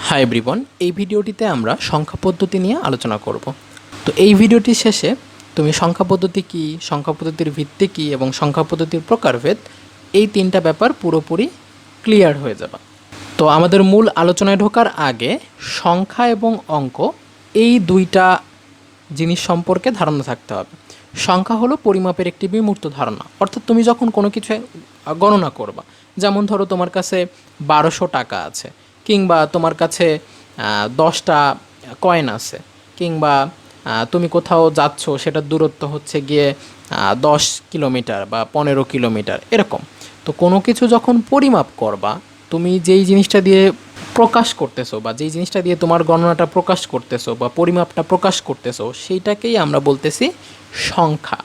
Hi everyone, এই ভিডিওটিতে আমরা সংখ্যা পদ্ধতি নিয়ে আলোচনা করব। তো এই ভিডিওটির শেষে তুমি সংখ্যা পদ্ধতি কী, সংখ্যা পদ্ধতির ভিত্তি কী এবং সংখ্যা পদ্ধতির প্রকারভেদ, এই তিনটা ব্যাপার পুরোপুরি ক্লিয়ার হয়ে যাবে। তো আমাদের মূল আলোচনায় ঢোকার আগে সংখ্যা এবং অঙ্ক এই দুইটা জিনিস সম্পর্কে ধারণা থাকতে হবে। সংখ্যা হলো পরিমাপের একটি বিমূর্ত ধারণা, অর্থাৎ তুমি যখন কোনো কিছু গণনা করবা, যেমন ধরো তোমার কাছে 1200 টাকা আছে, কিংবা তোমার কাছে 10টা কয়েন আছে, কিংবা তুমি কোথাও যাচ্ছ, সেটার দূরত্ব হচ্ছে গিয়ে 10 কিলোমিটার বা 15 কিলোমিটার এরকম। তো কোনো কিছু যখন পরিমাপ করবা, তুমি যেই জিনিসটা দিয়ে প্রকাশ করতেছো বা যেই জিনিসটা দিয়ে তোমার গণনাটা প্রকাশ করতেছো বা পরিমাপটা প্রকাশ করতেছো, সেইটাকেই আমরা বলতেছি সংখ্যা।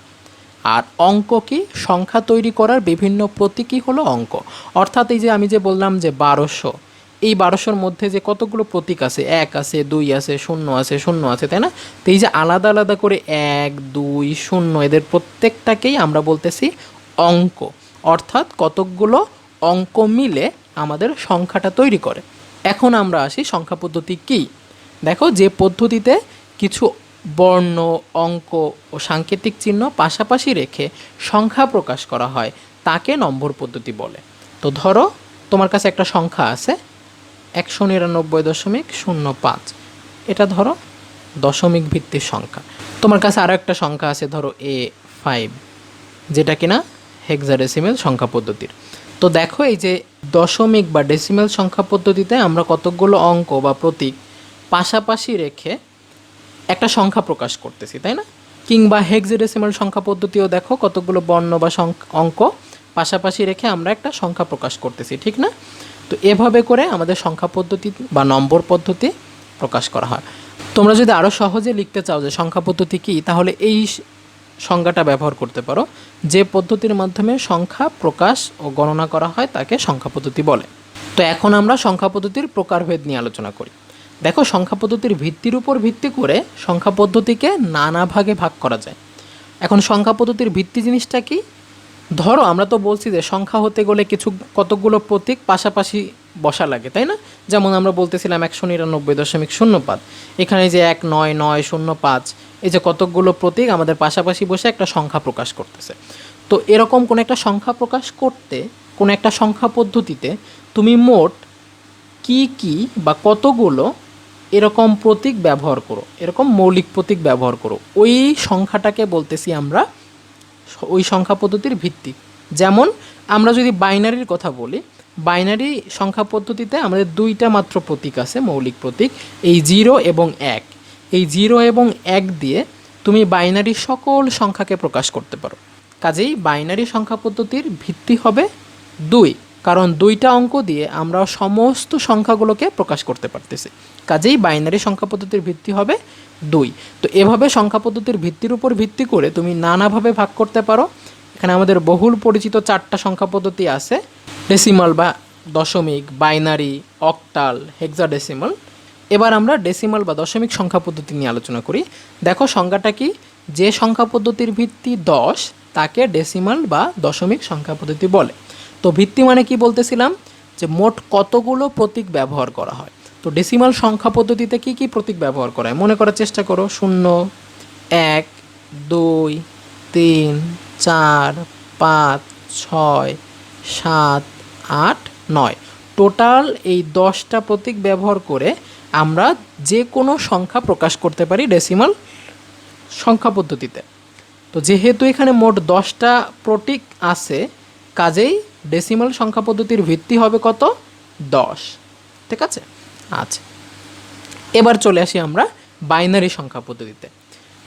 আর অঙ্ক কি? সংখ্যা তৈরি করার বিভিন্ন প্রতীকই হলো অঙ্ক। অর্থাৎ এই যে আমি যে বললাম যে 1200, এই 1200-র মধ্যে যে কতগুলো প্রতীক আছে, 1 আছে, 2 আছে, 0 আছে, 0 আছে, তাই না? তো এই যে আলাদা আলাদা করে 1, 2, 0, এদের প্রত্যেকটাকেই আমরা বলতেছি অঙ্ক। অর্থাৎ কতকগুলো অঙ্ক মিলে আমাদের সংখ্যাটা তৈরি করে। এখন আমরা আসি সংখ্যা পদ্ধতি কী। দেখো, যে পদ্ধতিতে কিছু বর্ণ, অঙ্ক ও সাংকেতিক চিহ্ন পাশাপাশি রেখে সংখ্যা প্রকাশ করা হয় তাকে নম্বর পদ্ধতি বলে। তো ধরো তোমার কাছে একটা সংখ্যা আছে 199.05, এটা ধরো দশমিক ভিত্তিক সংখ্যা। তোমার কাছে আরও একটা সংখ্যা আছে ধরো A5, যেটা কিনা হেক্সাডেসিমেল সংখ্যা পদ্ধতির। তো দেখো, এই যে দশমিক বা ডেসিমেল সংখ্যা পদ্ধতিতে আমরা কতকগুলো অঙ্ক বা প্রতীক পাশাপাশি রেখে একটা সংখ্যা প্রকাশ করতেছি, তাই না? কিংবা হেক্সাডেসিমাল সংখ্যা পদ্ধতিও দেখো, কতগুলো বর্ণ বা অঙ্ক পাশাপাশি রেখে আমরা একটা সংখ্যা প্রকাশ করতেছি, ঠিক না? তো এভাবে করে আমাদের সংখ্যা পদ্ধতি বা নম্বর পদ্ধতি প্রকাশ করা হয়। তোমরা যদি আরও সহজে লিখতে চাও যে সংখ্যা পদ্ধতি কী, তাহলে এই সংজ্ঞাটা ব্যবহার করতে পারো। যে পদ্ধতির মাধ্যমে সংখ্যা প্রকাশ ও গণনা করা হয় তাকে সংখ্যা পদ্ধতি বলে। তো এখন আমরা সংখ্যা পদ্ধতির প্রকারভেদ নিয়ে আলোচনা করি। দেখো, সংখ্যা পদ্ধতির ভিত্তির উপর ভিত্তি করে সংখ্যা পদ্ধতিকে নানা ভাগে ভাগ করা যায়। এখন সংখ্যা পদ্ধতির ভিত্তি জিনিসটা কি? ধরো আমরা তো বলছি যে সংখ্যা হতে গেলে কতগুলো প্রতীক পাশাপাশি বসা লাগে, তাই না? যেমন আমরা বলতেছিলাম 199.05, এখানে যে 19905, এই যে কতকগুলো প্রতীক আমাদের পাশাপাশি বসে একটা সংখ্যা প্রকাশ করতেছে। তো এরকম কোনো একটা সংখ্যা প্রকাশ করতে, কোনো একটা সংখ্যা পদ্ধতিতে তুমি মোট কি বা কতগুলো এরকম প্রতীক ব্যবহার করো, এরকম মৌলিক প্রতীক ব্যবহার করো, ওই সংখ্যাটাকে বলতেছি আমরা ওই সংখ্যা পদ্ধতির ভিত্তি। যেমন আমরা যদি বাইনারির কথা বলি, বাইনারি সংখ্যা পদ্ধতিতে আমাদের দুইটা মাত্র প্রতীক আছে, মৌলিক প্রতীক, এই 0 এবং 1। এই 0 এবং 1 দিয়ে তুমি বাইনারি সকল সংখ্যাকে প্রকাশ করতে পারো। কাজেই বাইনারি সংখ্যা পদ্ধতির ভিত্তি হবে 2, কারণ দুইটা অঙ্ক দিয়ে আমরা সমস্ত সংখ্যাগুলোকে প্রকাশ করতে পারতেছি। কাজেই বাইনারি সংখ্যা পদ্ধতির ভিত্তি হবে 2। তো এভাবে সংখ্যা পদ্ধতির ভিত্তির উপর ভিত্তি করে তুমি নানাভাবে ভাগ করতে পারো। এখানে আমাদের বহুল পরিচিত 4টা সংখ্যা পদ্ধতি আছে: ডেসিমাল বা দশমিক, বাইনারি, অক্টাল, হেক্সাডেসিমাল। এবার আমরা ডেসিমাল বা দশমিক সংখ্যা পদ্ধতি নিয়ে আলোচনা করি। দেখো সংজ্ঞাটা কি? যে সংখ্যা পদ্ধতির ভিত্তি 10 তাকে ডেসিমাল বা দশমিক সংখ্যা পদ্ধতি বলে। তো ভিত্তি মানে কি বলতেছিলাম? যে মোট কতগুলো প্রতীক ব্যবহার করা হয়। তো ডেসিমাল সংখ্যা পদ্ধতিতে কি কি প্রতীক ব্যবহার করা হয় মনে করার চেষ্টা করো। 0, 1, 2, 3, 4, 5, 6, 7, 8, 9, টোটাল এই 10টা প্রতীক ব্যবহার করে আমরা যে কোনো সংখ্যা প্রকাশ করতে পারি ডেসিমাল সংখ্যা পদ্ধতিতে। তো যেহেতু এখানে মোট 10টা প্রতীক আছে, কাজেই ডেসিমাল সংখ্যা পদ্ধতির ভিত্তি হবে কত? 10। ঠিক আছে? আচ্ছা, এবার চলে আসি আমরা বাইনারি সংখ্যা পদ্ধতিতে।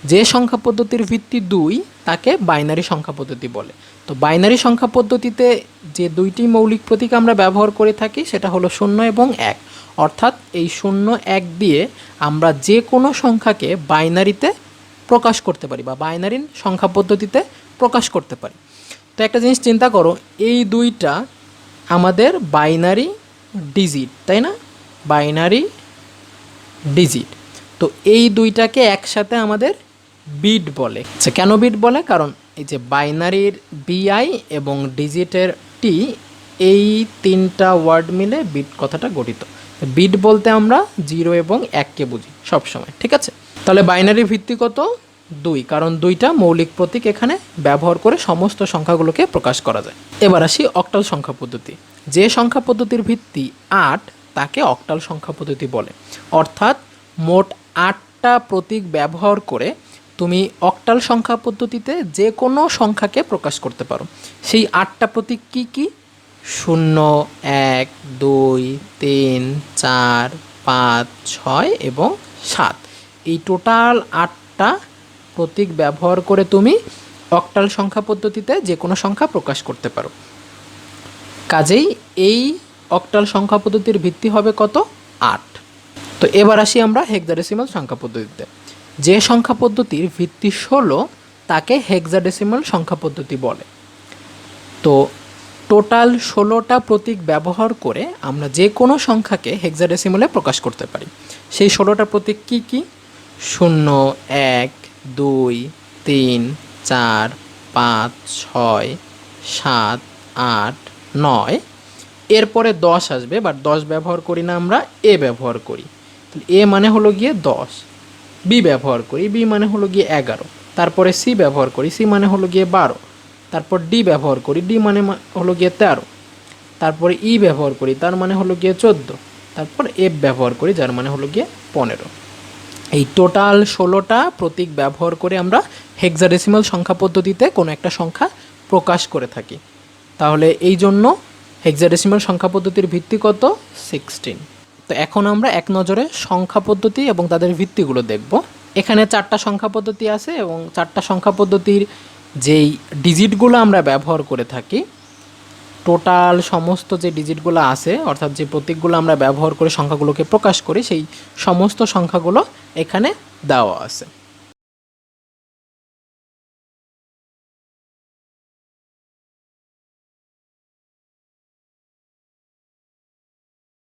যে সংখ্যা পদ্ধতির ভিত্তি 2 তাকে বাইনারি সংখ্যা পদ্ধতি বলে। তো বাইনারি সংখ্যা পদ্ধতিতে যে দুইটি মৌলিক প্রতীক আমরা ব্যবহার করে থাকি সেটা হলো 0 এবং 1। অর্থাৎ এই 0, 1 দিয়ে আমরা যে কোনো সংখ্যাকে বাইনারিতে প্রকাশ করতে পারি বা বাইনারি সংখ্যা পদ্ধতিতে প্রকাশ করতে পারি। তো একটা জিনিস চিন্তা করো, এই দুইটা আমাদের বাইনারি ডিজিট, তাই না? Binary digit. তো এই দুইটাকে একসাথে আমাদের বিট বলে। আচ্ছা, কেন বিট বলে? কারণ এই যে বাইনারির বিআই এবং ডিজিটের টি, এই তিনটা ওয়ার্ড মিলে বিট কথাটা গঠিত। বিট বলতে আমরা 0 এবং 1কে বুঝি সবসময়, ঠিক আছে। তাহলে বাইনারি ভিত্তি কত? 2, কারণ 2টা মৌলিক প্রতীক এখানে ব্যবহার করে সমস্ত সংখ্যাগুলোকে প্রকাশ করা যায়। এবার আসি অক্টাল সংখ্যা পদ্ধতি। যে সংখ্যা পদ্ধতির ভিত্তি 8 তাকে অক্টাল সংখ্যা পদ্ধতি বলে। অর্থাৎ মোট 8টা প্রতীক ব্যবহার করে তুমি অক্টাল সংখ্যা পদ্ধতিতে যে কোনো সংখ্যাকে প্রকাশ করতে পারো। সেই 8টা প্রতীক কি কি? 0, 1, 2, 3, 4, 5, 6 এবং 7। এই টোটাল 8টা প্রতীক ব্যবহার করে তুমি অক্টাল সংখ্যা পদ্ধতিতে যে কোনো সংখ্যা প্রকাশ করতে পারো। কাজেই এই অক্টাল সংখ্যা পদ্ধতির ভিত্তি হবে কত? 8। তো এবার আসি আমরা হেক্সাডেসিমাল সংখ্যা পদ্ধতিতে। যে সংখ্যা পদ্ধতির ভিত্তি 16 তাকে হেক্সাডেসিমাল সংখ্যা পদ্ধতি বলে। তো টোটাল 16টা প্রতীক ব্যবহার করে আমরা যে কোনো সংখ্যাকে হেক্সাডেসিমালে প্রকাশ করতে পারি। সেই 16টা প্রতীক কি কি? 0, 1, 2, 3, 4, 5, 6, 7, 8, 9। এরপরে 10 আসবে, বাট 10 ব্যবহার করি না, আমরা এ ব্যবহার করি। এ মানে হলো গিয়ে 10, বি ব্যবহার করি, বি মানে হলো গিয়ে 11, তারপরে সি ব্যবহার করি, সি মানে হলো গিয়ে 12, তারপর ডি ব্যবহার করি, ডি মানে হলো গিয়ে 13, তারপরে ই ব্যবহার করি, তার মানে হলো গিয়ে 14, তারপর এফ ব্যবহার করি, যার মানে হলো গিয়ে 15। এই টোটাল 16টা প্রতীক ব্যবহার করে আমরা হেক্সাডেসিমাল সংখ্যা পদ্ধতিতে কোনো একটা সংখ্যা প্রকাশ করে থাকি। তাহলে এই জন্য হেক্সাডেসিমাল সংখ্যা পদ্ধতির ভিত্তি কত? 16। তো এখন আমরা এক নজরে সংখ্যা পদ্ধতি এবং তাদের ভিত্তিগুলো দেখব। এখানে 4টা সংখ্যা পদ্ধতি আছে এবং 4টা সংখ্যা পদ্ধতির যেই ডিজিটগুলো আমরা ব্যবহার করে থাকি, টোটাল সমস্ত যে ডিজিটগুলো আছে অর্থাৎ যে প্রতীকগুলো আমরা ব্যবহার করে সংখ্যাগুলোকে প্রকাশ করি, সেই সমস্ত সংখ্যাগুলো এখানে দেওয়া আছে।